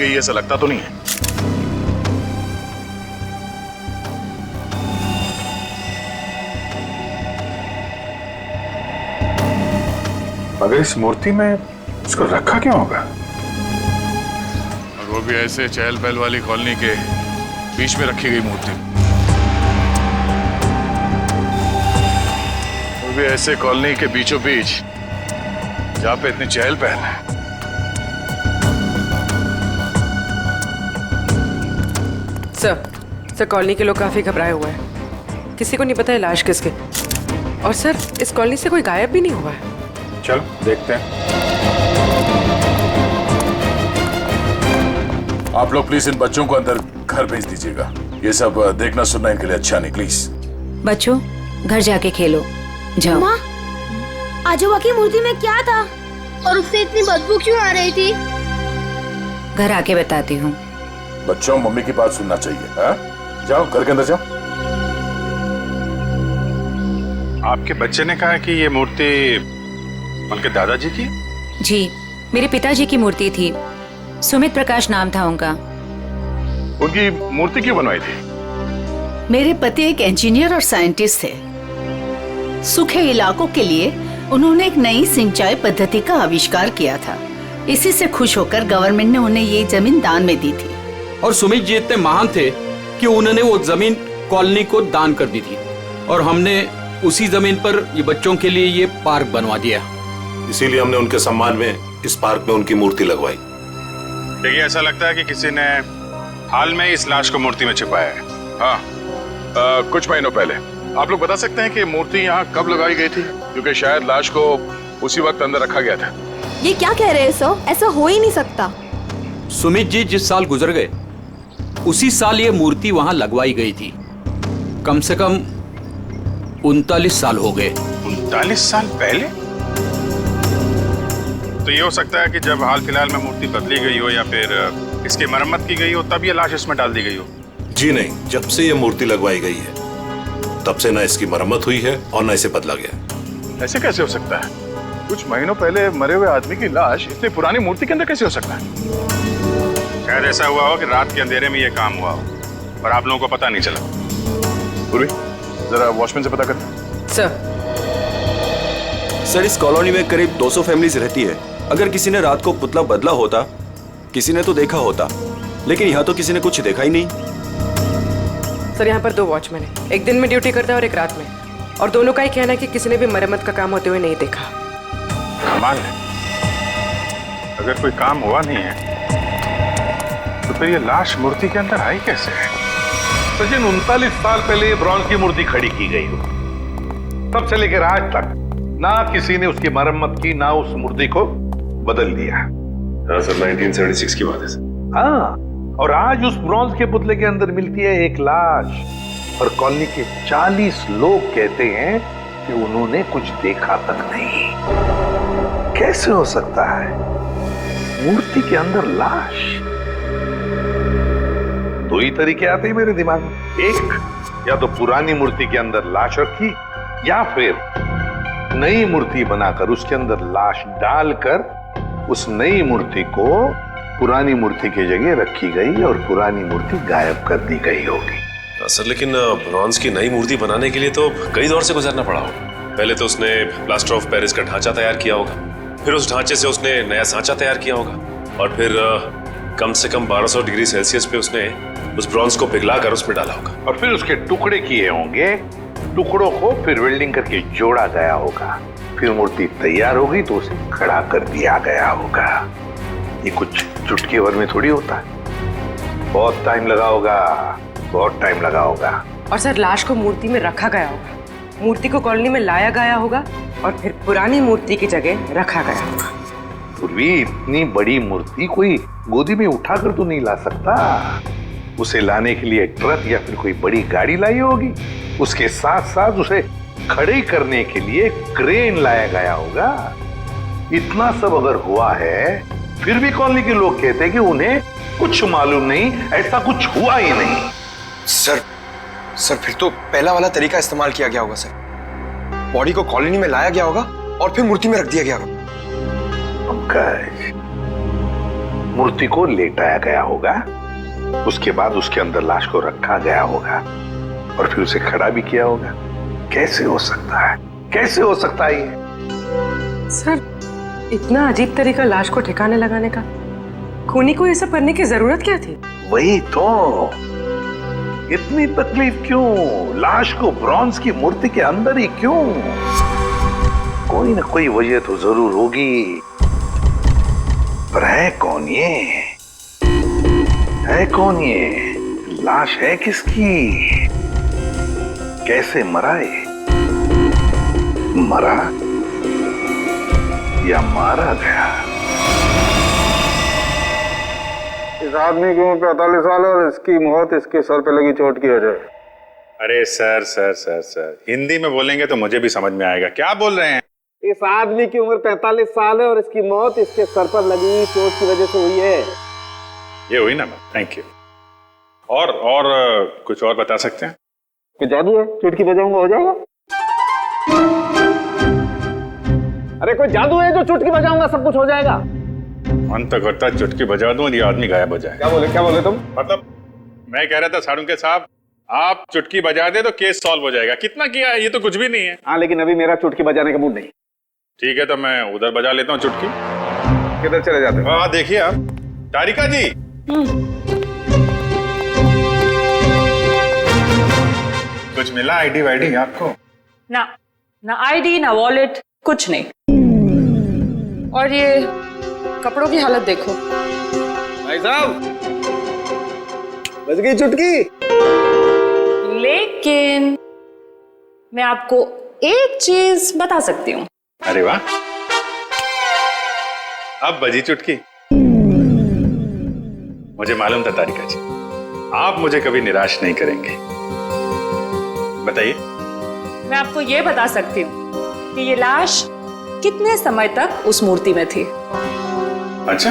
गई ऐसा लगता तो नहीं है। मगर इस मूर्ति में उसको रखा क्यों होगा? और वो भी ऐसे चहल पहल वाली कॉलोनी के बीच में रखी गई मूर्ति। वो भी ऐसे कॉलोनी के बीचों बीच जहां पे इतनी चहल पहल है। सर कॉलोनी के लोग काफी घबराए हुए हैं। किसी को नहीं पता है लाश किसकी। और सर इस कॉलोनी से कोई गायब भी नहीं हुआ है। चल देखते हैं। आप लोग प्लीज इन बच्चों को अंदर घर भेज दीजिएगा। ये सब देखना सुनना इनके लिए अच्छा नहीं। प्लीज बच्चों घर जाके खेलो, जाओ। माँ, आजोबा की मूर्ति में क्या था और उससे इतनी बदबू क्यों आ रही थी? घर आके बताती हूँ। बच्चों मम्मी की बात सुनना चाहिए। हा? जाओ घर के अंदर जाओ। आपके बच्चे ने कहा कि ये मूर्ति उनके दादाजी की? जी, मेरे पिताजी की मूर्ति थी। सुमित प्रकाश नाम था उनका। उनकी मूर्ति क्यों बनवाई थी? मेरे पति एक इंजीनियर और साइंटिस्ट थे। सूखे इलाकों के लिए उन्होंने एक नई सिंचाई पद्धति का आविष्कार किया था। इसी से खुश होकर गवर्नमेंट ने उन्हें ये जमीन दान में दी थी। और सुमित जी इतने महान थे कि उन्होंने वो जमीन कॉलोनी को दान कर दी थी और हमने उसी जमीन पर ये बच्चों के लिए ये पार्क बनवा दिया। इसीलिए हमने उनके सम्मान में इस पार्क में उनकी मूर्ति लगवाई। देखिए, ऐसा लगता है कि किसी ने हाल में इस लाश को मूर्ति में छिपाया है। हाँ, कुछ महीनों पहले। आप लोग बता सकते हैं कि मूर्ति यहाँ कब लगाई गई थी? क्योंकि शायद लाश को उसी वक्त अंदर रखा गया था। ये क्या कह रहे हैं सर? ऐसा हो ही नहीं सकता। सुमित जी जिस साल गुजर गए उसी साल ये मूर्ति वहां लगवाई गई थी। कम से कम 39 साल हो गए। 39 साल पहले? तो ये हो सकता है कि जब हाल फिलहाल में मूर्ति बदली गई हो या फिर इसकी मरम्मत की गई हो तब ये लाश इसमें डाल दी गई हो। जी नहीं, जब से ये मूर्ति लगवाई गई है तब से ना इसकी मरम्मत हुई है और ना इसे बदला गया। ऐसे कैसे हो सकता है? कुछ महीनों पहले मरे हुए आदमी की लाश इतनी पुरानी मूर्ति के अंदर कैसे हो सकता है? शायद ऐसा हुआ हो कि रात के अंधेरे में ये काम हुआ हो पर आप लोगों को पता नहीं चला। पूर्वी, जरा वॉचमैन से पता कर। सर इस कॉलोनी में करीब 200 फैमिलीज रहती है। अगर किसी ने रात को पुतला बदला होता, किसी ने तो देखा होता, लेकिन यहाँ तो किसी ने कुछ देखा ही नहीं। सर यहाँ पर 2 वॉचमैन हैं। एक दिन में ड्यूटी करता है और एक रात में। और दोनों का ही कहना है कि किसी ने भी मरम्मत का काम होते हुए नहीं देखा। कमाल है, अगर कोई काम हुआ नहीं है तो फिर ये लाश मूर्ति के अंदर आई कैसे है? सचिन, 39 साल पहले ये ब्रॉन्ज की मूर्ति खड़ी की गई हो, तब से लेकर आज तक ना किसी ने उसकी मरम्मत की ना उस मूर्ति को बदल दिया। हाँ सर, 1976 की बात है सर। हाँ, और आज उस ब्रॉन्ज के पुतले के अंदर मिलती है एक लाश और कॉलोनी के 40 लोग कहते हैं कि उन्होंने कुछ देखा तक नहीं। कैसे हो सकता है मूर्ति के अंदर लाश? 2 ही तरीके आते हैं मेरे दिमाग में। एक, या तो पुरानी मूर्ति के अंदर लाश रखी या फिर नई मूर्ति बनाकर उसके अंदर लाश डालकर उस नई मूर्ति को पुरानी मूर्ति की जगह रखी गई और पुरानी मूर्ति गायब कर दी गई होगी। सर लेकिन ब्रॉन्ज की नई मूर्ति बनाने के लिए तो कई दौर से गुजरना पड़ा होगा। पहले तो उसने प्लास्टर ऑफ पेरिस का ढांचा तैयार किया होगा, फिर उस ढांचे से उसने नया सांचा तैयार किया होगा और फिर कम से कम 1200 डिग्री सेल्सियस पे उसने उस ब्रॉन्ज को पिघलाकर उसमें डाला होगा और फिर उसके टुकड़े किए होंगे। टुकड़ों को फिर वेल्डिंग करके जोड़ा गया होगा। फिर मूर्ति तैयार होगी तो उसे खड़ा कर दिया गया होगा। ये कुछ चुटकी भर में थोड़ी होता है। बहुत टाइम लगा होगा, बहुत टाइम लगा होगा। और सर लाश को मूर्ति में रखा गया होगा, मूर्ति को कॉलोनी में लाया गया होगा और फिर पुरानी मूर्ति की जगह रखा गया होगा। पूर्वी, इतनी बड़ी मूर्ति कोई गोदी में उठाकर तो नहीं ला सकता। उसे लाने के लिए ट्रक या फिर कोई बड़ी गाड़ी लाई होगी। उसके साथ साथ उसे खड़े करने के लिए क्रेन लाया गया होगा। इतना सब अगर हुआ है फिर भी कॉलोनी के लोग कहते हैं कि उन्हें कुछ मालूम नहीं, ऐसा कुछ हुआ ही नहीं। सर फिर तो पहला वाला तरीका इस्तेमाल किया गया होगा सर। बॉडी को कॉलोनी में लाया गया होगा और फिर मूर्ति में रख दिया गया होगा। पंकज, मूर्ति को लेटाया गया होगा, उसके बाद उसके अंदर लाश को रखा गया होगा और फिर उसे खड़ा भी किया होगा। कैसे हो सकता है, कैसे हो सकता है ये? सर, इतना अजीब तरीका लाश को ठिकाने लगाने का, खूनी को ये सब करने की जरूरत क्या थी? वही तो, इतनी तकलीफ क्यों? लाश को ब्रॉन्ज की मूर्ति के अंदर ही क्यों? कोई ना कोई वजह तो जरूर होगी, पर है कौन ये? है कौन ये? लाश है किसकी? कैसे मरा ये? मरा या मारा गया? इस आदमी की उम्र 45 साल है और इसकी मौत इसके सर पे लगी चोट की वजह। अरे sir sir sir sir, Hindi में बोलेंगे तो मुझे भी समझ में आएगा। क्या बोल रहे हैं? इस आदमी की उम्र 45 साल है और इसकी मौत इसके सर पर लगी चोट की वजह से हुई है। ये हुई ना, थैंक यू। और कुछ और बता सकते हैं? कोई जादू है, चुटकी बजाऊंगा हो जाएगा? अरे कोई जादू है जो चुटकी बजाऊंगा सब कुछ हो जाएगा? मन तो करता है चुटकी बजा दूं और ये आदमी गायब हो जाए। क्या बोले तुम? मतलब मैं कह रहा था साड़ुंके साहब, आप चुटकी बजा दे तो केस सॉल्व हो जाएगा। कितना किया है, ये तो कुछ भी नहीं है। हाँ, लेकिन अभी मेरा चुटकी बजाने का मूड नहीं। ठीक है, तो मैं उधर बजा लेता हूँ चुटकी। किधर चले जाते हैं? हाँ देखिए आप, तारिका जी। कुछ मिला आईडी वाईडी आपको? ना आईडी ना वॉलेट, कुछ नहीं। और ये कपड़ों की हालत देखो। भाई साहब, बज गई चुटकी। लेकिन मैं आपको एक चीज बता सकती हूँ। अरे वाह, अब बजी चुटकी। मुझे मालूम था तारिका जी, आप मुझे कभी निराश नहीं करेंगे। बताइए। मैं आपको ये बता सकती हूँ कि ये लाश कितने समय तक उस मूर्ति में थी। अच्छा,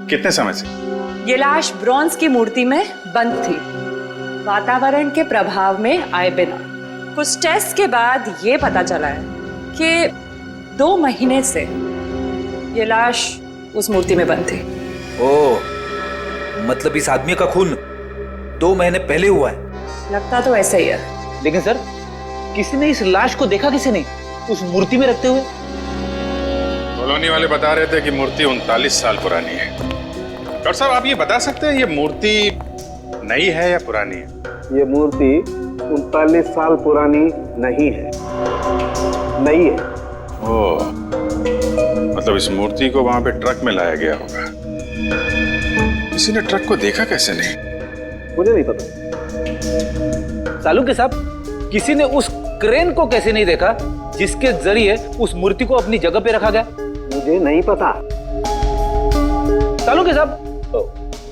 कितने समय से? ये लाश ब्रॉन्ज की मूर्ति में बंद थी, वातावरण के प्रभाव में आए बिना। कुछ टेस्ट के बाद ये पता चला है कि 2 महीने से ये लाश उस मूर्ति में बंद थी। ओह, मतलब इस आदमी का खून 2 महीने पहले हुआ है? लगता तो ऐसा ही है। लेकिन सर, किसी ने इस लाश को देखा किसी ने उस मूर्ति में रखते हुए? कॉलोनी वाले बता रहे थे कि मूर्ति 39 साल पुरानी है। डॉक्टर साहब, आप ये बता सकते हैं ये मूर्ति नई है या पुरानी है? ये मूर्ति 39 साल पुरानी नहीं है, नई है। ओह, मतलब इस मूर्ति को वहां पे ट्रक में लाया गया होगा। किसी ने ट्रक को देखा कैसे नहीं? मुझे नहीं पता। सालुंके साहब, किसी ने उस क्रेन को कैसे नहीं देखा जिसके जरिए उस मूर्ति को अपनी जगह पे रखा गया? मुझे नहीं पता। सालुंके साहब,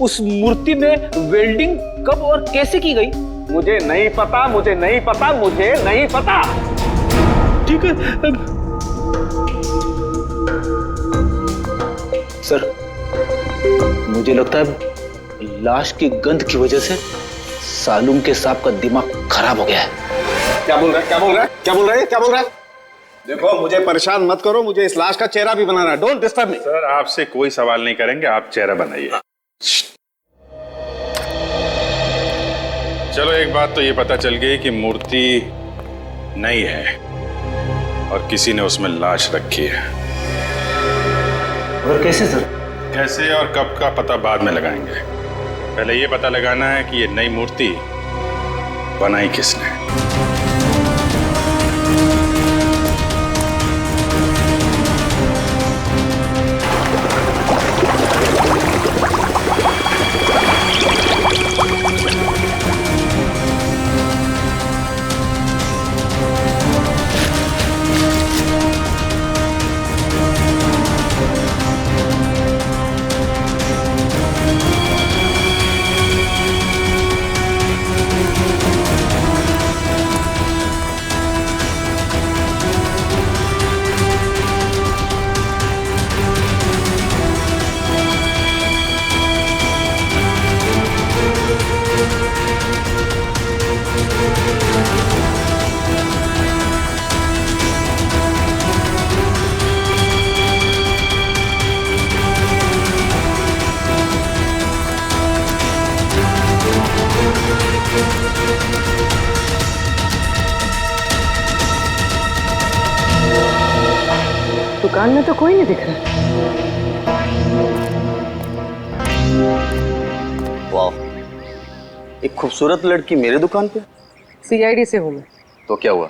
उस मूर्ति में वेल्डिंग कब और कैसे की गई? मुझे नहीं पता, मुझे नहीं पता, मुझे नहीं पता। ठीक है सर, मुझे लगता है लाश की गंध की वजह से सालुंके साहब का दिमाग खराब हो गया है। क्या बोल रहा है? क्या बोल रहा है? क्या बोल रहा है? क्या बोल रहा है? देखो, मुझे परेशान मत करो, मुझे इस लाश का चेहरा भी बनाना है। Don't disturb me. सर, आपसे कोई सवाल नहीं करेंगे, आप चेहरा बनाइए। चलो, एक बात तो ये पता चल गई कि मूर्ति नई है और किसी ने उसमें लाश रखी है। और कैसे सर? कैसे और कब का पता बाद में लगाएंगे। पहले ये पता लगाना है कि ये नई मूर्ति बनाई किसने। दुकान में तो कोई नहीं दिख रहा। वाह, एक खूबसूरत लड़की मेरे दुकान पे। सीआईडी से हूँ मैं। तो क्या हुआ?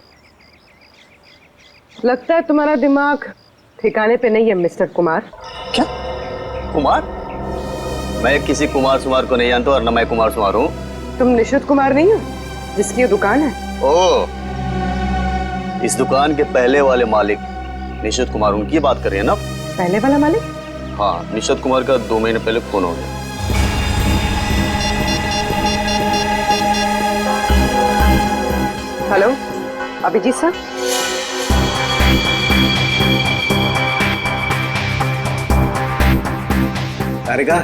लगता है तुम्हारा दिमाग ठिकाने पे नहीं है मिस्टर कुमार। क्या? कुमार? मैं किसी कुमार सुमार को नहीं जानता और न मैं कुमार सुमार हूँ। तुम निशित कुमार नहीं हो जिसकी ये दुकान है? ओ, इस दुकान के पहले वाले मालिक निशित कुमार, उनकी बात कर रहे हैं ना? पहले वाला मालिक? हाँ, निशित कुमार का 2 महीने पहले खून हो गया। Hello, Abhijit sir. तारिका,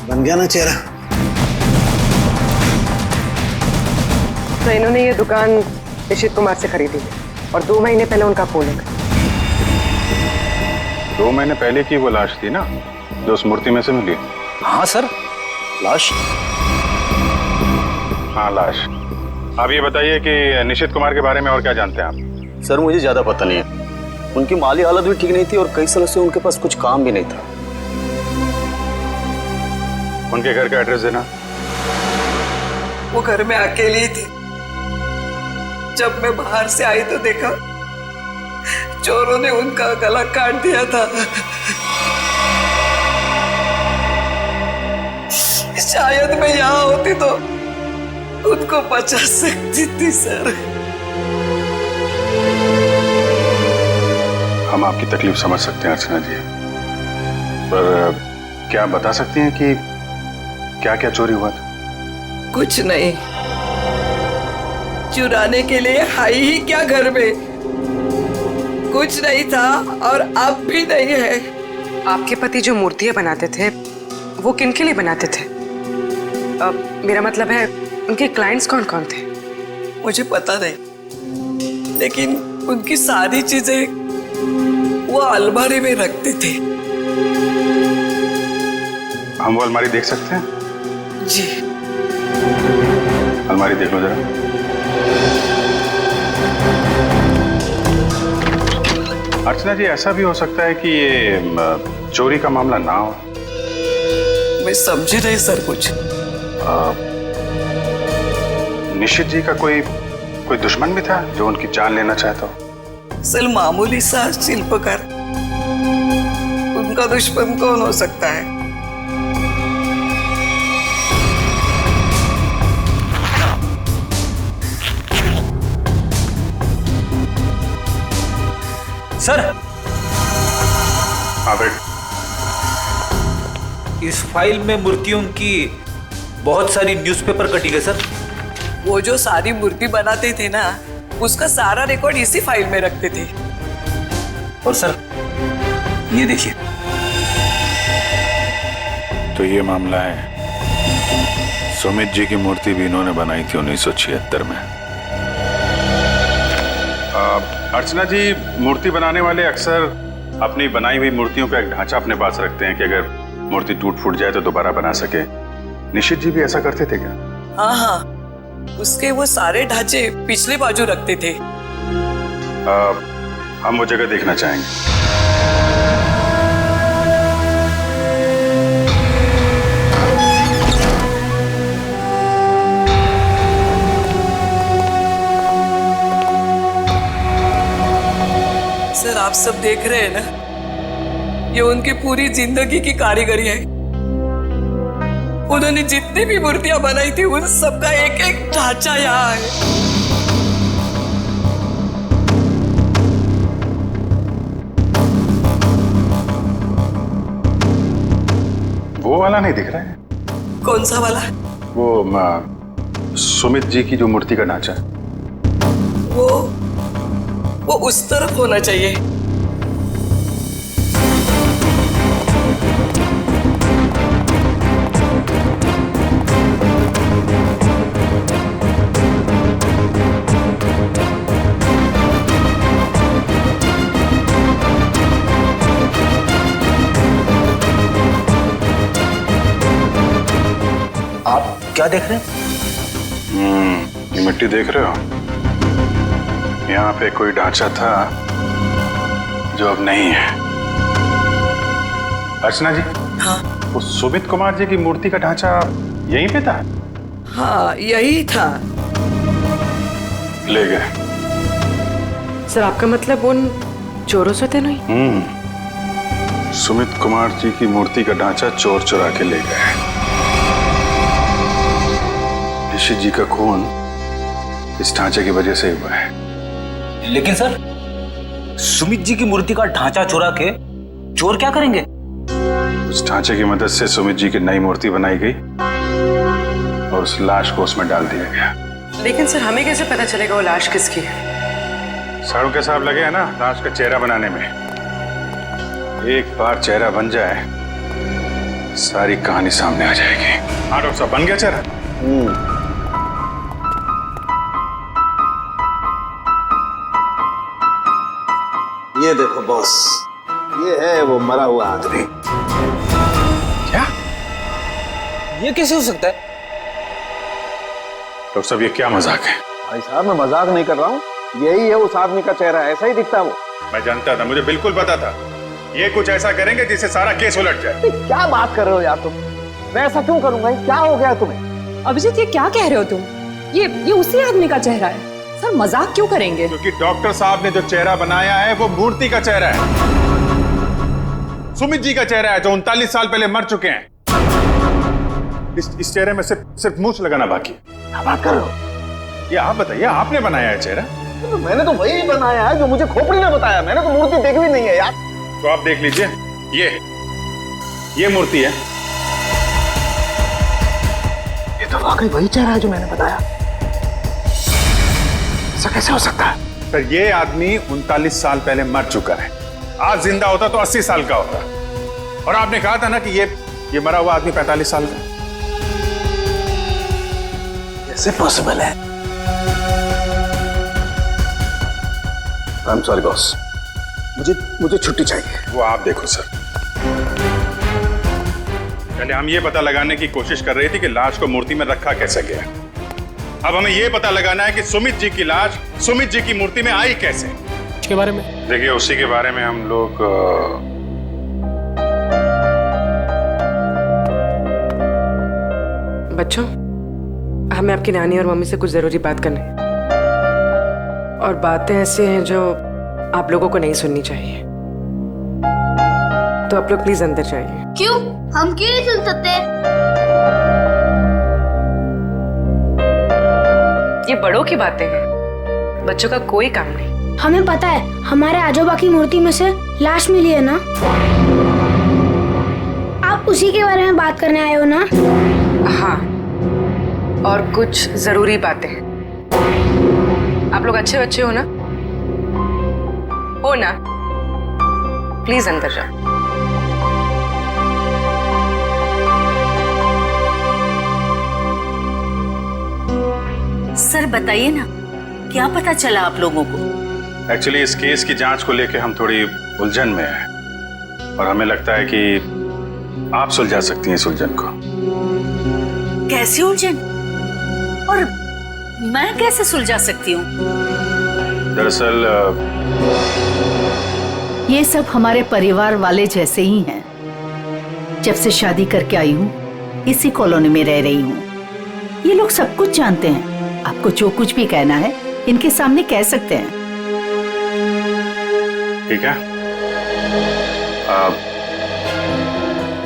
बन गया ना चेहरा? तो इन्होंने ये दुकान निशित कुमार से खरीदी है और 2 महीने पहले उनका खून हो गया। 2 महीने पहले की वो लाश थी ना जो उस मूर्ति में से मिली? हाँ सर, लाश। हाँ, लाश। आप ये बताइए कि निशित कुमार के बारे में और क्या जानते हैं आप? सर, मुझे ज्यादा पता नहीं है। उनकी माली हालत भी ठीक नहीं थी और कई सालों से उनके पास कुछ काम भी नहीं था। उनके घर का एड्रेस देना। वो घर में अकेली थी। जब मैं बाहर से आई तो देखा चोरों ने उनका गला काट दिया था। शायद मैं यहाँ होती तो उनको बचा सकती थी सर। हम आपकी तकलीफ समझ सकते हैं अर्चना जी, पर क्या आप बता सकती हैं कि क्या क्या चोरी हुआ था? कुछ नहीं, चुराने के लिए आई ही क्या घर में? कुछ नहीं था और अब भी नहीं है। आपके पति जो मूर्तियां बनाते थे वो किनके लिए बनाते थे? मेरा मतलब है उनके क्लाइंट्स कौन कौन थे? मुझे पता नहीं, लेकिन उनकी सारी चीजें वो अलमारी में रखते थे। हम वो अलमारी देख सकते हैं? जी। अलमारी देख लो जरा। अर्चना जी, ऐसा भी हो सकता है कि ये चोरी का मामला ना हो। मैं समझी नहीं सर कुछ। निशित जी का कोई दुश्मन भी था जो उनकी जान लेना चाहता हो? सर, मामूली सा शिल्पकार, उनका दुश्मन कौन हो सकता है? सर, हाँ बेट। इस फाइल में मूर्तियों की बहुत सारी न्यूज़पेपर कटिंग है सर। वो जो सारी मूर्ति बनाते थे ना, उसका सारा रिकॉर्ड इसी फाइल में रखते थे। और सर, ये देखिए। तो ये मामला है, सुमित जी की मूर्ति भी इन्होंने बनाई थी 1976 में। अर्चना जी, मूर्ति बनाने वाले अक्सर अपनी बनाई हुई मूर्तियों का एक ढांचा अपने पास रखते हैं कि अगर मूर्ति टूट फूट जाए तो दोबारा बना सके। निशित जी भी ऐसा करते थे क्या? हाँ हाँ, उसके वो सारे ढांचे पिछले बाजू रखते थे। हम वो जगह देखना चाहेंगे। सर, आप सब देख रहे हैं ना, ये उनकी पूरी जिंदगी की कारीगरी है। उन्होंने जितनी भी मूर्तियां बनाई थी उन सबका एक एक ढांचा यहाँ है। वो वाला नहीं दिख रहा है? कौन सा वाला? वो सुमित जी की जो मूर्ति का ढांचा, वो उस तरफ होना चाहिए। आप क्या देख रहे हैं? ये मिट्टी देख रहे हो? यहाँ पे कोई ढांचा था जो अब नहीं है। अर्चना जी, हाँ वो सुमित कुमार जी की मूर्ति का ढांचा यहीं पे था? हाँ यही था। ले गए। सर आपका मतलब उन चोरों से थे नहीं? सुमित कुमार जी की मूर्ति का ढांचा चोर चुरा के ले गए। ऋषि जी का खून इस ढांचे की वजह से हुआ है। लेकिन सर, सुमित जी की मूर्ति का ढांचा चुरा के चोर क्या करेंगे? उस ढांचे की मदद से सुमित जी की नई मूर्ति बनाई गई और उस लाश को उसमें डाल दिया गया। लेकिन सर हमें कैसे पता चलेगा वो लाश किसकी है? साड़ू के साहब लगे हैं ना लाश का चेहरा बनाने में। एक बार चेहरा बन जाए सारी कहानी सामने आ जाएगी। हाँ डॉक्टर साहब, बन गया चेहरा? ये देखो बॉस, ये है वो मरा हुआ आदमी। क्या? ये कैसे हो सकता है? डॉक्टर साहब, ये क्या मजाक है? भाई साहब, मैं मजाक नहीं कर रहा हूँ, यही है उस आदमी का चेहरा, ऐसा ही दिखता है वो। मैं जानता था, मुझे बिल्कुल पता था ये कुछ ऐसा करेंगे जिससे सारा केस उलट जाए। क्या बात कर रहे हो यार तुम? मैं ऐसा क्यों करूंगा? क्या हो गया तुम्हें? अभिजीत, ये क्या कह रहे हो तुम? ये उसी आदमी का चेहरा है। सर मजाक क्यों करेंगे? क्योंकि डॉक्टर साहब ने जो चेहरा बनाया है वो मूर्ति का चेहरा है। सुमित जी का चेहरा है जो 39 साल पहले मर चुके हैं। इस चेहरे में सिर्फ मूंछ लगाना बाकी है। क्या बात कर रहे हो? ये आप बताइए, आपने बनाया है चेहरा? तो मैंने तो वही बनाया है जो मुझे खोपड़ी ने बताया। मैंने तो मूर्ति देखी भी नहीं है यार। तो आप देख लीजिए, ये मूर्ति है। ये तो वाकई वही चेहरा है जो मैंने बताया। ऐसा कैसे हो सकता है? सर, ये आदमी 39 साल पहले मर चुका है। आज जिंदा होता तो 80 साल का होता। और आपने कहा था ना कि ये मरा हुआ आदमी 45 साल का। कैसे पॉसिबल है? आई एम सॉरी बॉस, मुझे छुट्टी चाहिए। वो आप देखो सर। पहले हम ये पता लगाने की कोशिश कर रहे थे कि लाश को मूर्ति में रखा कैसे गया। अब हमें ये पता लगाना है कि सुमित जी की लाश सुमित जी की मूर्ति में आई कैसे। उसके बारे में देखिए, उसी के बारे में हम लोग बच्चों, हमें आपकी नानी और मम्मी से कुछ जरूरी बात करनी है। और बातें ऐसी हैं जो आप लोगों को नहीं सुननी चाहिए। तो आप लोग प्लीज अंदर जाइए। क्यों? हम क्यों नहीं सुन सकते? ये बड़ों की बातें हैं, बच्चों का कोई काम नहीं। हमें पता है, हमारे आजोबा की मूर्ति में से लाश मिली है ना। आप उसी के बारे में बात करने आए हो ना? हाँ, और कुछ जरूरी बातें हैं। आप लोग अच्छे बच्चे हो ना? हो ना? प्लीज अंदर जाओ। सर बताइए ना, क्या पता चला आप लोगों को? एक्चुअली इस केस की जांच को लेकर हम थोड़ी उलझन में हैं और हमें लगता है कि आप सुलझा सकती हैं इस उलझन को। कैसी उलझन? और मैं कैसे सुलझा सकती हूँ? दरअसल ये सब हमारे परिवार वाले जैसे ही हैं। जब से शादी करके आई हूँ इसी कॉलोनी में रह रही हूँ। ये लोग सब कुछ जानते हैं। आपको जो कुछ भी कहना है इनके सामने कह सकते हैं। ठीक है।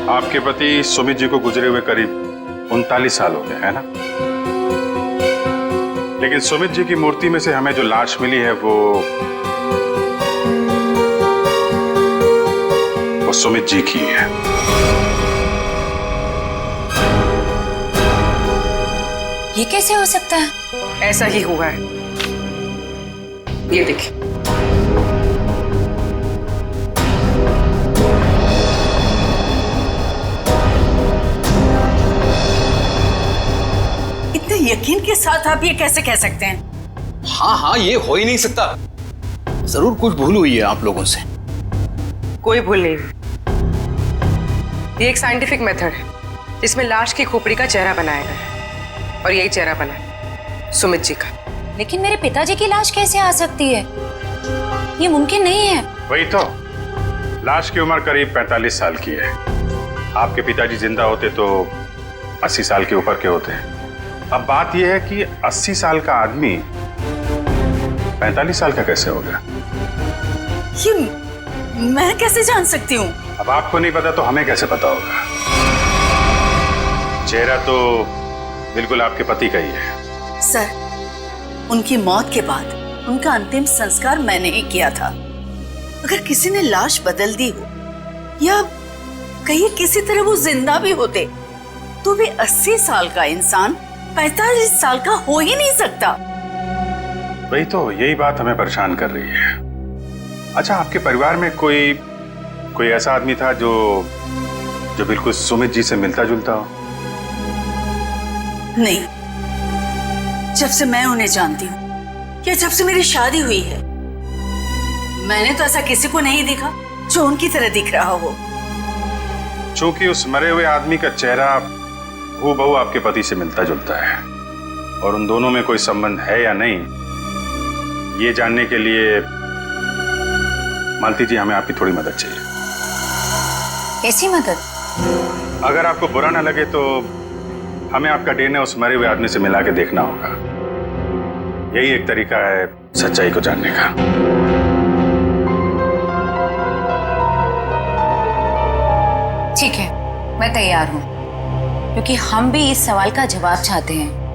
आपके पति सुमित जी को गुजरे हुए करीब 39 साल हो गए, है ना? लेकिन सुमित जी की मूर्ति में से हमें जो लाश मिली है वो सुमित जी की है। ये कैसे हो सकता है? ऐसा ही हुआ है। ये देखिए। इतने यकीन के साथ आप ये कैसे कह सकते हैं? हाँ, ये हो ही नहीं सकता। जरूर कुछ भूल हुई है आप लोगों से। कोई भूल नहीं हुई। ये एक साइंटिफिक मेथड है जिसमें लाश की खोपड़ी का चेहरा बनाया गया है और यही चेहरा बना है सुमित जी का। लेकिन मेरे पिताजी की लाश कैसे आ सकती है? ये मुमकिन नहीं है। वही तो, लाश की उम्र करीब 45 साल की है। आपके पिताजी जिंदा होते तो 80 साल के ऊपर के होते। अब बात यह है कि 80 साल का आदमी 45 साल का कैसे हो गया? ये मैं कैसे जान सकती हूँ? अब आपको नहीं पता तो हमें कैसे पता होगा? चेहरा तो बिल्कुल आपके पति का ही है। सर, उनकी मौत के बाद उनका अंतिम संस्कार मैंने ही किया था। अगर किसी ने लाश बदल दी हो या कहीं किसी तरह वो जिंदा भी होते तो भी 80 साल का इंसान 45 साल का हो ही नहीं सकता। वही तो, यही बात हमें परेशान कर रही है। अच्छा, आपके परिवार में कोई ऐसा आदमी था जो बिल्कुल सुमित जी से मिलता जुलता हो? नहीं, जब से मैं उन्हें जानती हूँ या जब से मेरी शादी हुई है, मैंने तो ऐसा किसी को नहीं देखा जो उनकी तरह दिख रहा हो। चूंकि उस मरे हुए आदमी का चेहरा हूबहू आपके पति से मिलता जुलता है और उन दोनों में कोई संबंध है या नहीं, ये जानने के लिए मालती जी हमें आपकी थोड़ी मदद चाहिए। कैसी मदद? अगर आपको बुरा ना लगे तो हमें आपका डीएनए उस मरे हुए आदमी से मिला के देखना होगा। यही एक तरीका है सच्चाई को जानने का। ठीक है, मैं तैयार हूँ, क्योंकि हम भी इस सवाल का जवाब चाहते हैं।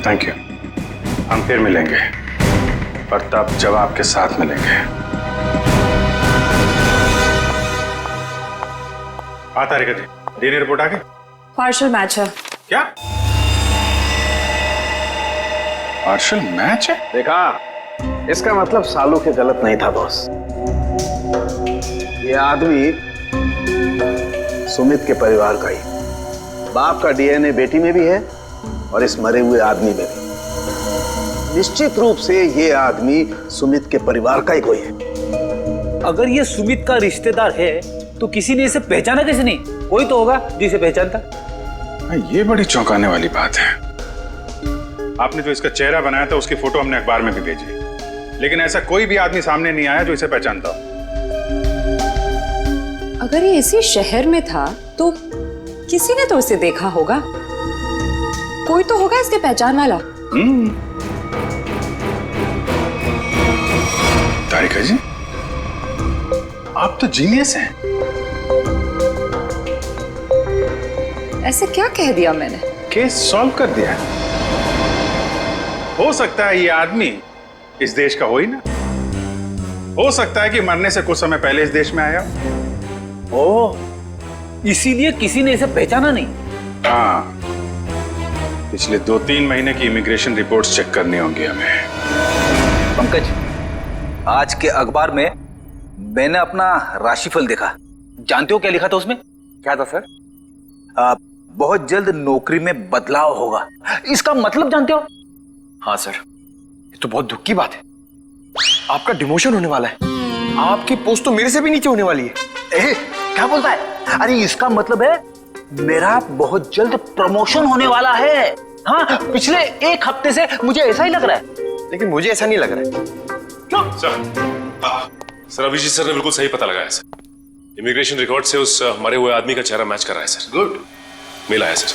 Thank you. हम फिर मिलेंगे और तब जवाब के साथ मिलेंगे। हाँ तारिका जी, डीएनए रिपोर्ट आ गई? पार्शियल मैच है। क्या पार्शियल मैच है? देखा, इसका मतलब सालू के गलत नहीं था बॉस। ये आदमी सुमित के परिवार का ही, बाप का डीएनए बेटी में भी है और इस मरे हुए आदमी में भी। निश्चित रूप से ये आदमी सुमित के परिवार का ही कोई है। अगर ये सुमित का रिश्तेदार है तो किसी ने इसे पहचाना कैसे नहीं? कोई तो होगा जिसे पहचानता। ये बड़ी चौंकाने वाली बात है। आपने जो इसका चेहरा बनाया था उसकी फोटो हमने अखबार में भी भेजी, लेकिन ऐसा कोई भी आदमी सामने नहीं आया जो इसे पहचानता हो। अगर ये इसी शहर में था तो किसी ने तो इसे देखा होगा। कोई तो होगा इसके पहचान वाला। तारिका जी, आप तो जीनियस हैं। ऐसे क्या कह दिया मैंने? केस सॉल्व कर दिया। हो सकता है ये आदमी इस देश का हो ही ना। हो सकता है कि मरने से कुछ समय पहले इस देश में आया। ओह, इसीलिए किसी ने इसे पहचाना नहीं। हाँ, पिछले 2-3 महीने की इमिग्रेशन रिपोर्ट्स चेक करनी होंगी हमें। पंकज, आज के अखबार में मैंने अपना राशिफल देखा। जानते हो क्या लिखा था उसमें? क्या था सर? बहुत जल्द नौकरी में बदलाव होगा। इसका मतलब जानते हो? हाँ सर, ये तो बहुत दुख की बात है। आपका डिमोशन होने वाला है। आपकी पोस्ट तो मेरे से भी नीचे होने वाली है। क्या बोलता है? अरे इसका मतलब है मेरा बहुत जल्द प्रमोशन होने वाला है। हाँ, पिछले 1 हफ्ते से मुझे ऐसा ही लग रहा है। लेकिन मुझे ऐसा नहीं लग रहा है। क्यों? सर अभिजीत सर ने बिल्कुल सही पता लगाया सर। इमिग्रेशन रिकॉर्ड से उस मरे हुए आदमी का चेहरा मैच कर रहा है सर। गुड, मिला है सर।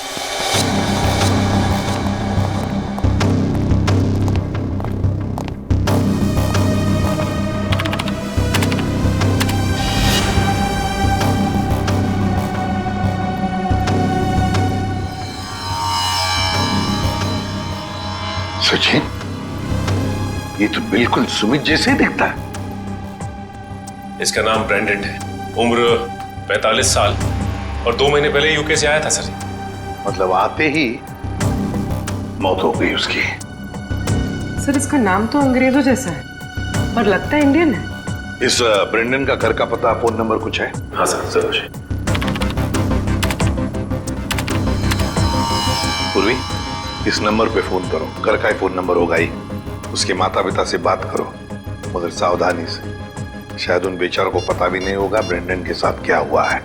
सचिन, ये तो बिल्कुल सुमित जैसे ही दिखता है। इसका नाम ब्रेंडन है, उम्र 45 साल और 2 महीने पहले यूके से आया था सर। मतलब आते ही मौत हो गई उसकी। सर, इसका नाम तो अंग्रेजों जैसा है पर लगता है इंडियन है। इस ब्रेंडन का घर का पता, फोन नंबर कुछ है? हाँ सर, जरूर। पूर्वी, इस नंबर पे फोन करो। घर का ही फोन नंबर होगा ही। उसके माता पिता से बात करो, मगर सावधानी से। शायद उन बेचारों को पता भी नहीं होगा ब्रेंडन के साथ क्या हुआ है।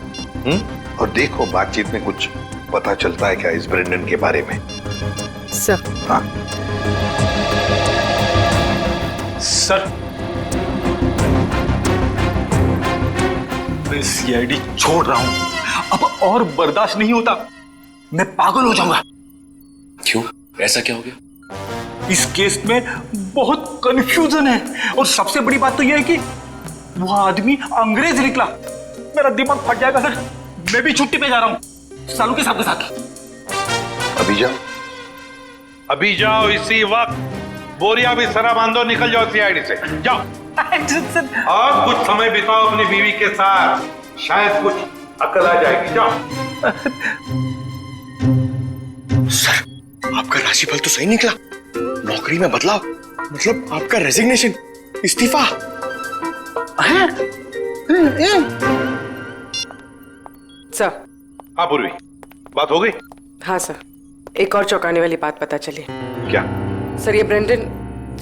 और देखो बातचीत में कुछ पता चलता है क्या इस ब्रेंडन के बारे में? सर। हाँ सर, मैं सीआईडी छोड़ रहा हूं, अब और बर्दाश्त नहीं होता, मैं पागल हो जाऊंगा। क्यों, ऐसा क्या हो गया? इस केस में बहुत कंफ्यूजन है और सबसे बड़ी बात तो यह है कि वो आदमी अंग्रेज निकला। मेरा दिमाग फट जाएगा सर। मैं भी छुट्टी पे जा रहा हूं सालू के साहब के साथ। अभी जाओ इसी वक्त। बोरिया भी सरा बांधो, निकल जाओ सीआईडी से, जाओ। और कुछ समय बिताओ अपनी बीवी के साथ, शायद कुछ अकल आ जाएगी। जाओ। सर, आपका राशिफल तो सही निकला। नौकरी में बदलाव, मतलब आपका रेजिग्नेशन, इस्तीफा। सर। हाँ पूर्वी, बात हो गई? हाँ सर, एक और चौंकाने वाली बात पता चली। क्या? सर, ये ब्रेंडन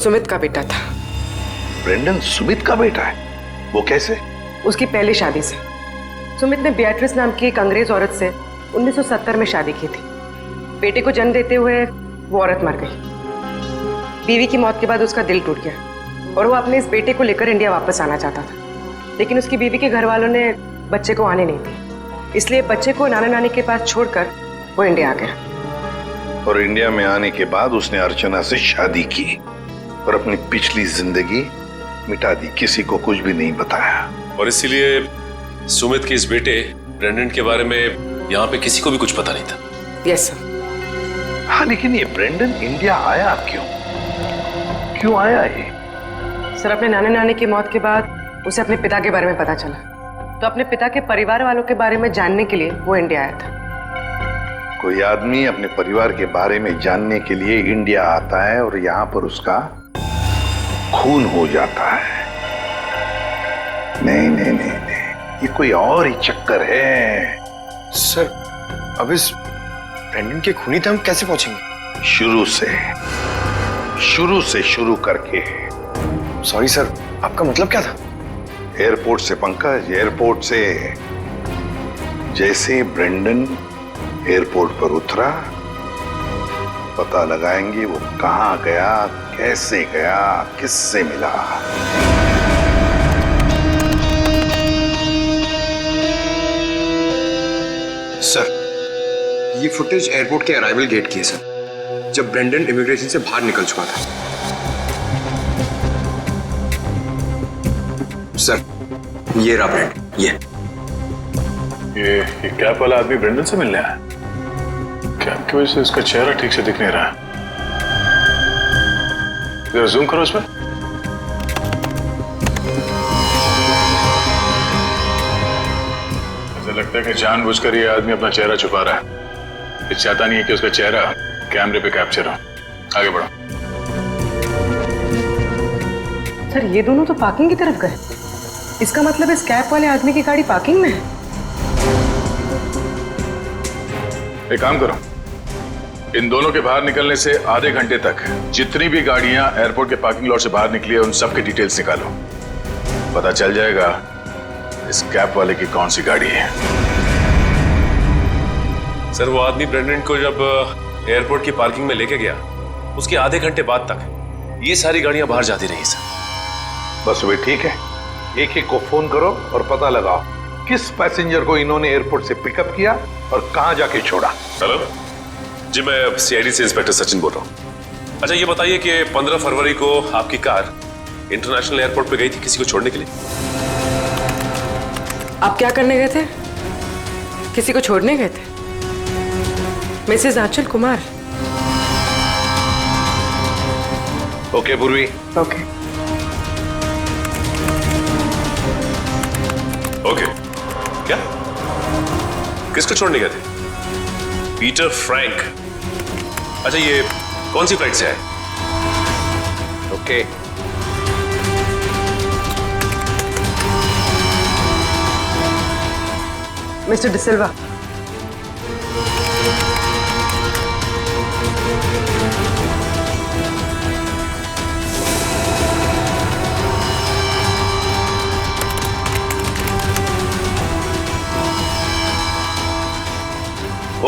सुमित का बेटा था। ब्रेंडन सुमित का बेटा है? वो कैसे? उसकी पहली शादी से। सुमित ने बेatrice नाम की एक अंग्रेज औरत से 1970 में शादी की थी। बेटे को जन्म देते हुए वो औरत मर गई। बीवी की मौत के बाद उसका दिल टूट गया और वो अपने इस बेटे को लेकर इंडिया वापस आना चाहता था, लेकिन उसकी बीवी के घर वालों ने बच्चे को आने नहीं दी, इसलिए बच्चे को नाना नानी के पास छोड़कर वो इंडिया आ गया। और इंडिया में आने के बाद उसने अर्चना से शादी की और अपनी पिछली जिंदगी मिटा दी, किसी को कुछ भी नहीं बताया। और इसीलिए सुमित के इस बेटे ब्रेंडन के बारे में यहाँ पे किसी को भी कुछ पता नहीं था। Yes sir. हाँ, लेकिन ये ब्रेंडन इंडिया आया क्यों? क्यों आया ये? सर, अपने नाना नानी की मौत के बाद उसे अपने पिता के बारे में पता चला, तो अपने पिता के परिवार वालों के बारे में जानने के लिए वो इंडिया आया था। कोई आदमी अपने परिवार के बारे में जानने के लिए इंडिया आता है और यहाँ पर उसका खून हो जाता है। नहीं नहीं नहीं नहीं, ये कोई और ही चक्कर है। सर, अब इस ब्रेंडन के खूनी तक हम कैसे पहुंचेंगे? शुरू से शुरू करके। सॉरी सर, आपका मतलब क्या था? एयरपोर्ट से पंकज, एयरपोर्ट से। जैसे ब्रेंडन एयरपोर्ट पर उतरा, पता लगाएंगे वो कहां गया, कैसे गया, किससे मिला। सर, ये फुटेज एयरपोर्ट के अराइवल गेट की है सर, जब ब्रेंडन इमिग्रेशन से बाहर निकल चुका था। सर, ये रहा ब्रेंडन, ये कैप वाला आदमी ब्रेंडन से मिलने आया? कैप की वजह से उसका चेहरा ठीक से दिख नहीं रहा। जरा जूम करो उसमें। ऐसा लगता है कि जानबूझकर ये आदमी अपना चेहरा छुपा रहा है। ये चाहता नहीं है कि उसका चेहरा कैमरे पे कैप्चर हो। आगे बढ़ो। सर, ये दोनों तो पार्किंग की तरफ गए। इसका मतलब इस कैप वाले आदमी की गाड़ी पार्किंग में है। एक काम करो, इन दोनों के बाहर निकलने से आधे घंटे तक जितनी भी गाड़ियां एयरपोर्ट के पार्किंग लॉट से बाहर निकली है उन सब के डिटेल्स निकालो। पता चल जाएगा इस कैप वाले की कौन सी गाड़ी है। सर, वो आदमी ब्रेंडन को जब एयरपोर्ट की पार्किंग में लेके गया, उसके आधे घंटे बाद तक ये सारी गाड़ियां बाहर जाती रही सर। बस वे ठीक है, एक एक को फोन करो और पता लगाओ किस पैसेंजर को इन्होंने एयरपोर्ट से पिकअप किया और कहां जाके छोड़ा। हेलो जी, मैं सीआईडी से इंस्पेक्टर सचिन बोल रहा हूँ। अच्छा, ये बताइए कि 15 फरवरी को आपकी कार इंटरनेशनल एयरपोर्ट पे गई थी किसी को छोड़ने के लिए? आप क्या करने गए थे? किसी को छोड़ने गए थे? मिसेस आंचल कुमार। ओके पूर्वी। Okay okay. क्या? किसको छोड़ने गए थे? Peter Frank. अच्छा, ये कौन सी फ्लाइट से है? ओके। मिस्टर डिसिल्वा,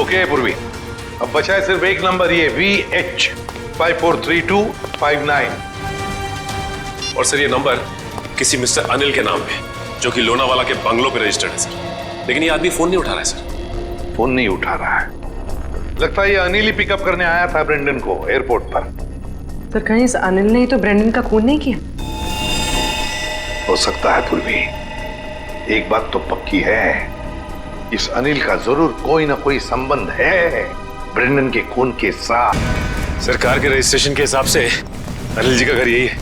ओके पूर्वी, अब बचा है सिर्फ एक नंबर, ये VH 543259। और सर ये नंबर किसी मिस्टर अनिल के नाम पे, जो कि लोनावाला के बंगलों पे रजिस्टर्ड है सर। लेकिन ये आदमी फोन नहीं उठा रहा है सर। फोन नहीं उठा रहा है? लगता है ये अनिल ही पिकअप करने आया था ब्रेंडन को एयरपोर्ट पर। सर कहीं इस अनिल ने ही तो ब्रेंडन का खून नहीं किया? हो सकता है पूर्वी। एक बात तो पक्की है, इस अनिल का जरूर कोई ना कोई संबंध है ब्रेंडन के खून के साथ। सरकार के रजिस्ट्रेशन के हिसाब से अनिल जी का घर यही है।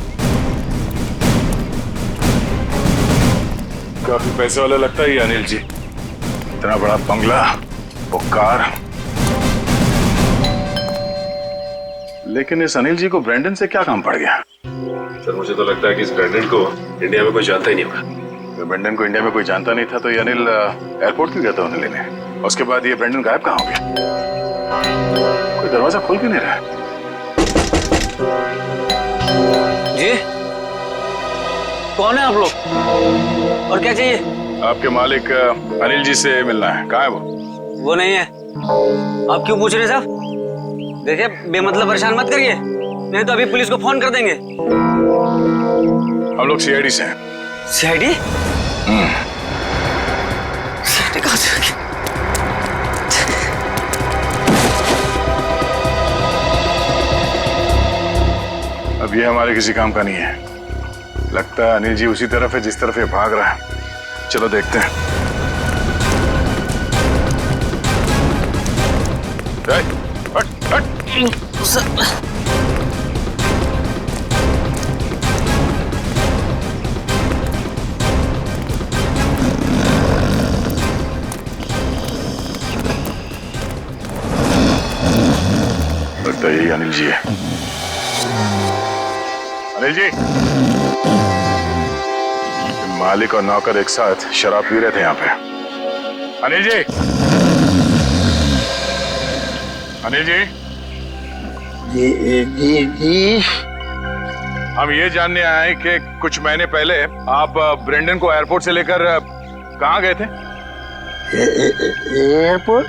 काफी पैसे वाला लगता है ये अनिल जी। इतना बड़ा बंगला, वो कार। लेकिन इस अनिल जी को ब्रेंडन से क्या काम पड़ गया? सर मुझे तो लगता है कि इस ब्रेंडन को इंडिया में कोई जानता ही नहीं होगा। तो ब्रेंडन को इंडिया में कोई जानता नहीं था तो ये अनिल एयरपोर्ट क्यों गया था उन्हें लेने? उसके बाद ये ब्रेंडन गायब कहाँ हो गया? कोई दरवाजा खोल क्यों नहीं रहा? जी कौन है आप लोग और क्या चाहिए? आपके मालिक अनिल जी से मिलना है। कहाँ है वो? वो नहीं है। आप क्यों पूछ रहे साहब? देखिए बेमतलब परेशान मत करिए, नहीं तो अभी पुलिस को फोन कर देंगे। हम लोग CID से हैं। CID? CID कहाँ से? अब ये हमारे किसी काम का नहीं है। लगता है अनिल जी उसी तरफ है जिस तरफ ये भाग रहा है। चलो देखते हैं। हट, हट, हट। लगता है यही अनिल जी है। अनिल जी, मालिक और नौकर एक साथ शराब पी रहे थे यहाँ पे। अनिल जी, अनिल जी, जी हम ये जानने आए हैं कि कुछ महीने पहले आप ब्रेंडन को एयरपोर्ट से लेकर कहाँ गए थे? एयरपोर्ट?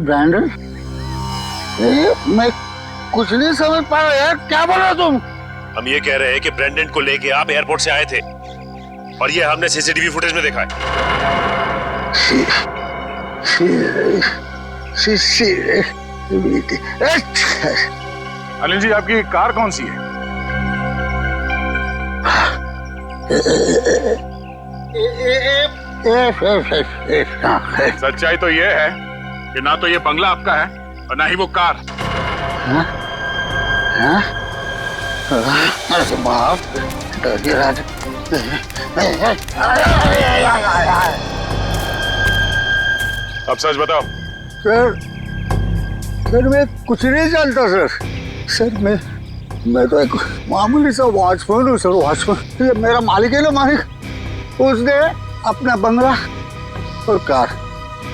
ब्रेंडन? मैं कुछ नहीं समझ पा रहा यार, क्या बोल रहे हो तुम? हम ये कह रहे हैं कि ब्रेंडन को लेके आप एयरपोर्ट से आए थे और ये हमने CCTV फुटेज में देखा है। अनिल जी, आपकी कार कौन सी है? सच्चाई तो ये है कि ना तो ये बंगला आपका है और ना ही वो कार। बाप, अब सच बताओ। सर मैं कुछ नहीं जानता सर मैं तो एक मामूली सा वॉचमैन हूँ सर, वॉचमैन। ये मेरा मालिक है ना, मालिक, उसने अपना बंगला और कार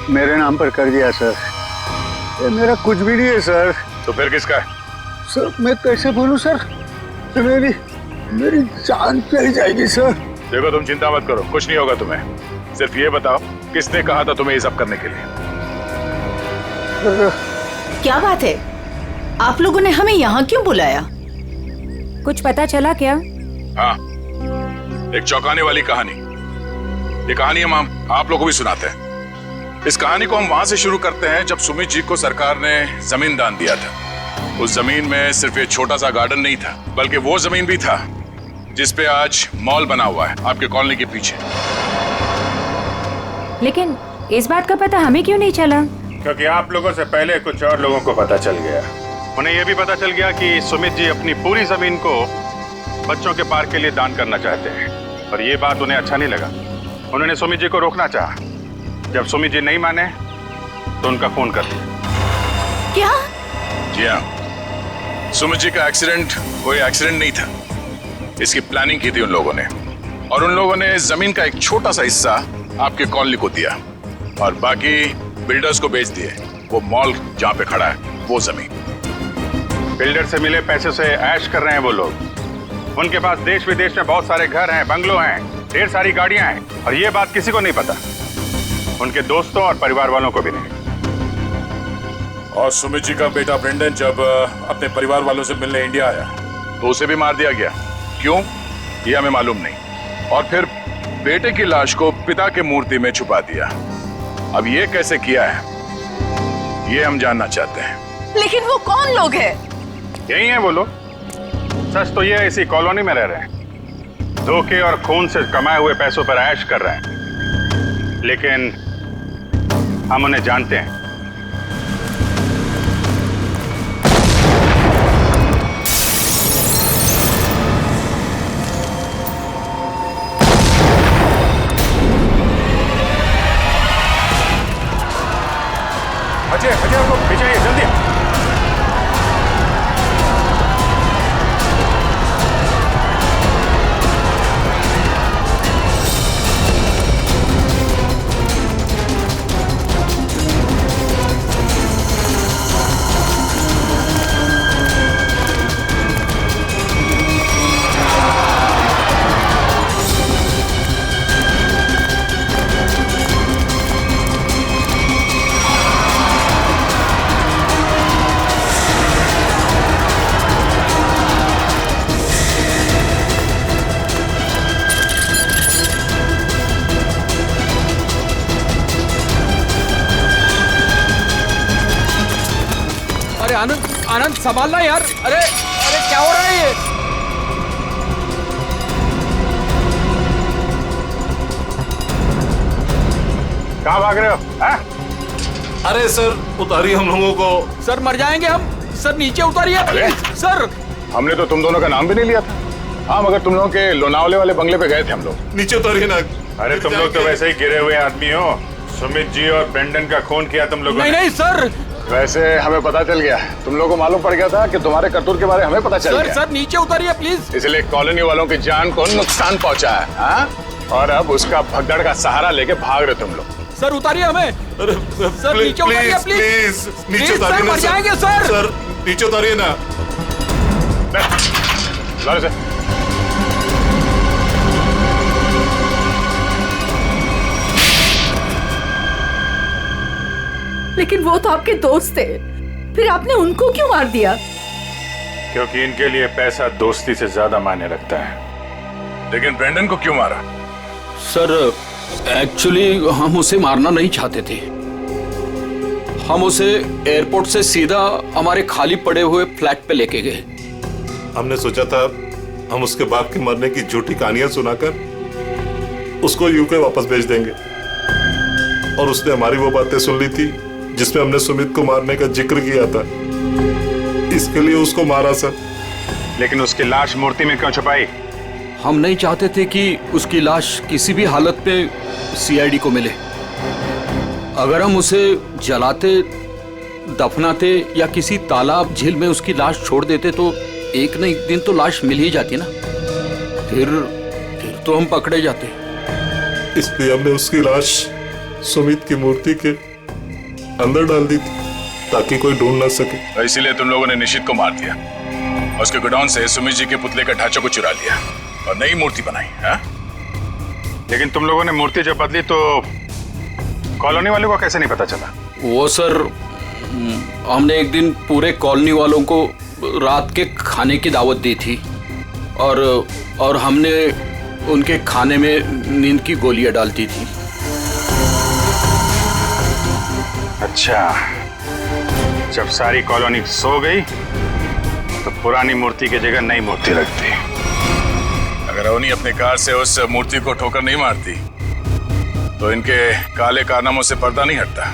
मेरे नाम पर कर दिया सर। ये मेरा कुछ भी नहीं है सर। तो फिर किसका है? सर मैं कैसे बोलूं सर, मेरी जान चली जाएगी सर। देखो तुम चिंता मत करो, कुछ नहीं होगा तुम्हें। सिर्फ ये बताओ किसने कहा था तुम्हें ये सब करने के लिए? क्या बात है, आप लोगों ने हमें यहाँ क्यों बुलाया? कुछ पता चला क्या? हाँ, एक चौंकाने वाली कहानी। ये कहानी हम आप लोगों को भी सुनाते हैं। इस कहानी को हम वहां से शुरू करते हैं जब सुमित जी को सरकार ने जमीन दान दिया था। उस जमीन में सिर्फ एक छोटा सा गार्डन नहीं था, बल्कि वो जमीन भी था जिसपे आज मॉल बना हुआ है आपके कॉलोनी के पीछे। लेकिन इस बात का पता हमें क्यों नहीं चला? क्योंकि आप लोगों से पहले कुछ और लोगों को पता चल गया। उन्हें यह भी पता चल गया कि सुमित जी अपनी पूरी जमीन को बच्चों के पार्क के लिए दान करना चाहते हैं, और ये बात उन्हें अच्छा नहीं लगा। उन्होंने सुमित जी को रोकना चाहा। जब सुमित जी नहीं माने तो उनका फोन कर दिया। क्या? जी हाँ, सुमित जी का एक्सीडेंट कोई एक्सीडेंट नहीं था। इसकी प्लानिंग की थी उन लोगों ने, और उन लोगों ने जमीन का एक छोटा सा हिस्सा आपके कॉलोनी को दिया और बाकी बिल्डर्स को बेच दिए। वो मॉल जहाँ पे खड़ा है वो जमीन। बिल्डर से मिले पैसे से ऐश कर रहे हैं वो लोग। उनके पास देश विदेश में बहुत सारे घर हैं, बंगलो हैं, ढेर सारी गाड़ियां हैं, और ये बात किसी को नहीं पता। उनके दोस्तों और परिवार वालों को भी नहीं। और सुमित जी का बेटा ब्रेंडन जब अपने परिवार वालों से मिलने इंडिया आया तो उसे भी मार दिया गया। क्यों, ये हमें मालूम नहीं। और फिर बेटे की लाश को पिता के मूर्ति में छुपा दिया। अब ये कैसे किया है, ये हम जानना चाहते हैं। लेकिन वो कौन लोग हैं? यही है वो लोग। सच तो ये इसी कॉलोनी में रह रहे हैं, धोखे और खून से कमाए हुए पैसों पर ऐश कर रहे हैं, लेकिन हम उन्हें जानते हैं। अजय, अजय को भेजाइए जल्दी। आनंद, आनंद संभालना यार। अरे अरे क्या हो रहा है ये? कहाँ भाग रहे हो? अरे सर उतारिए हम लोगों को। सर मर जाएंगे हम। सर नीचे उतारिए प्लीज। सर हमने तो तुम दोनों का नाम भी नहीं लिया था। हाँ, मगर तुम लोगों के लोनावले वाले बंगले पे गए थे हम लोग। नीचे उतारिए ना। अरे तुम लोग तो वैसे ही गिरे हुए आदमी हो। सुमित जी और ब्रेंडन का खून किया तुम लोगों ने। नहीं सर, वैसे हमें पता चल गया, तुम लोगों को मालूम पड़ गया था कि तुम्हारे करतूत के बारे में हमें पता चल गया। सर नीचे उतारिए प्लीज। इसलिए कॉलोनी वालों की जान को नुकसान पहुंचा है। हाँ? और अब उसका भगदड़ का सहारा लेके भाग रहे तुम लोग। सर उतारिए हमें। सर नीचे उतारिए प्लीज। नीचे उतारिए ना। मर जाएंगे सर। सर नीचे उतारिए ना। लेकिन वो तो आपके दोस्त थे, फिर आपने उनको क्यों मार दिया? क्योंकि इनके लिए पैसा दोस्ती से ज्यादा मायने रखता है। लेकिन ब्रेंडन को क्यों मारा? सर एक्चुअली हम उसे मारना नहीं चाहते थे। हम उसे एयरपोर्ट से सीधा हमारे खाली पड़े हुए फ्लैट पे लेके गए। हमने सोचा था हम उसके बाप के मरने की झूठी कहानियां सुनाकर उसको यूके वापस भेज देंगे, और उसने हमारी वो बातें सुन ली थी जिसमें हमने सुमित को मारने का जिक्र किया था। इसके लिए उसको मारा सर। लेकिन उसकी लाश मूर्ति में क्यों छुपाई? हम नहीं चाहते थे कि उसकी लाश किसी भी हालत में सीआईडी को मिले। अगर हम उसे जलाते, दफनाते या किसी तालाब झील में उसकी लाश छोड़ देते तो एक न एक दिन तो लाश मिल ही जाती ना। फिर तो हम पकड़े जाते। इसलिए हमने उसकी लाश सुमित की मूर्ति के अंदर डाल दी थी ताकि कोई ढूंढ ना सके। इसीलिए तुम लोगों ने निशित को मार दिया, उसके गोडाउन से सुमित जी के पुतले का ढांचा को चुरा लिया और नई मूर्ति बनाई। हाँ? लेकिन तुम लोगों ने मूर्ति जब बदली तो कॉलोनी वालों को कैसे नहीं पता चला? वो सर, हमने एक दिन पूरे कॉलोनी वालों को रात के खाने की दावत दी थी और हमने उनके खाने में नींद की गोलियां डाल दी थी। अच्छा, जब सारी कॉलोनी सो गई तो पुरानी मूर्ति की जगह नई मूर्ति रख दी। अगर अवनी अपने कार से उस मूर्ति को ठोकर नहीं मारती तो इनके काले कारनामों से पर्दा नहीं हटता।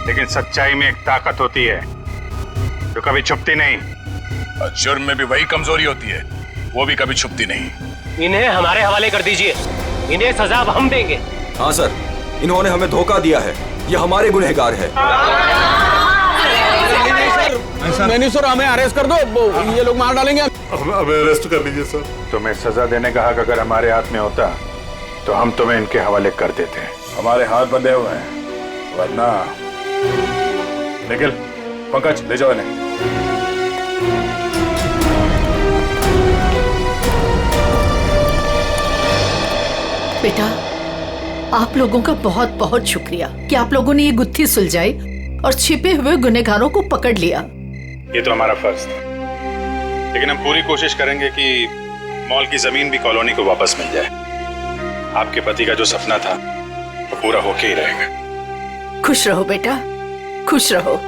लेकिन सच्चाई में एक ताकत होती है जो कभी छुपती नहीं, और जुर्म में भी वही कमजोरी होती है, वो भी कभी छुपती नहीं। इन्हें हमारे हवाले कर दीजिए, इन्हें सजा अब हम देंगे। हाँ सर, इन्होंने हमें धोखा दिया है, ये हमारे गुनहगार है। नहीं सर, हमें अरेस्ट कर दो, ये लोग मार डालेंगे। हमें अरेस्ट कर लीजिए सर। तुम्हें सजा देने का हक अगर हमारे हाथ में होता तो हम तुम्हें इनके हवाले कर देते। हमारे हाथ बंधे हुए हैं, वरना निखिल, पंकज ले जाओ इन्हें। बेटा, आप लोगों का बहुत बहुत शुक्रिया कि आप लोगों ने ये गुत्थी सुलझाई और छिपे हुए गुनहगारों को पकड़ लिया। ये तो हमारा फर्ज था, लेकिन हम पूरी कोशिश करेंगे कि मॉल की जमीन भी कॉलोनी को वापस मिल जाए। आपके पति का जो सपना था वो पूरा होके ही रहेगा। खुश रहो बेटा, खुश रहो।